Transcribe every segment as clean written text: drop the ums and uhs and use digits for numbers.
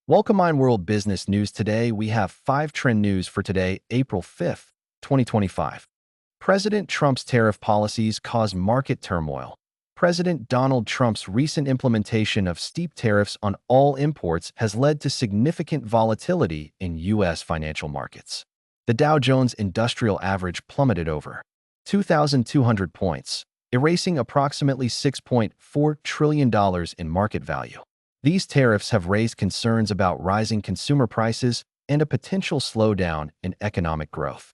Welcome on World Business News. Today, we have 5 trend news for today, April 5th, 2025. President Trump's tariff policies cause market turmoil. President Donald Trump's recent implementation of steep tariffs on all imports has led to significant volatility in U.S. financial markets. The Dow Jones Industrial Average plummeted over 2,200 points, erasing approximately $6.4 trillion in market value. These tariffs have raised concerns about rising consumer prices and a potential slowdown in economic growth.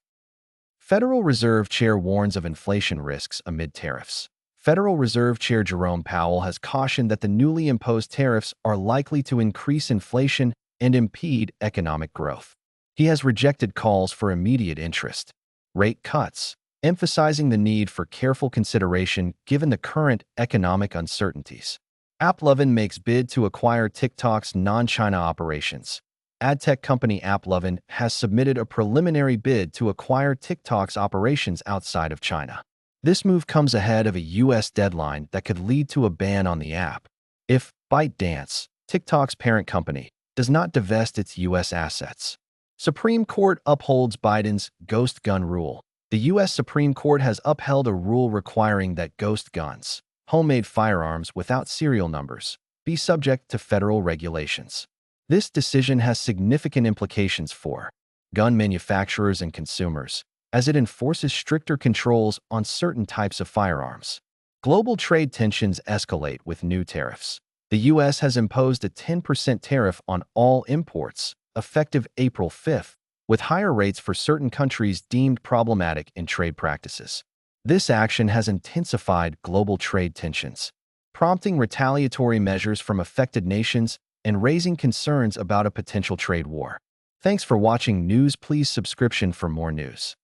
Federal Reserve Chair warns of inflation risks amid tariffs. Federal Reserve Chair Jerome Powell has cautioned that the newly imposed tariffs are likely to increase inflation and impede economic growth. He has rejected calls for immediate interest rate cuts, emphasizing the need for careful consideration given the current economic uncertainties. AppLovin makes bid to acquire TikTok's non-China operations. Ad tech company AppLovin has submitted a preliminary bid to acquire TikTok's operations outside of China. This move comes ahead of a U.S. deadline that could lead to a ban on the app if ByteDance, TikTok's parent company, does not divest its U.S. assets. Supreme Court upholds Biden's ghost gun rule. The U.S. Supreme Court has upheld a rule requiring that ghost guns, homemade firearms without serial numbers, be subject to federal regulations. This decision has significant implications for gun manufacturers and consumers, as it enforces stricter controls on certain types of firearms. Global trade tensions escalate with new tariffs. The U.S. has imposed a 10% tariff on all imports, effective April 5th, with higher rates for certain countries deemed problematic in trade practices. This action has intensified global trade tensions, prompting retaliatory measures from affected nations and raising concerns about a potential trade war. Thanks for watching news. Please subscription for more news.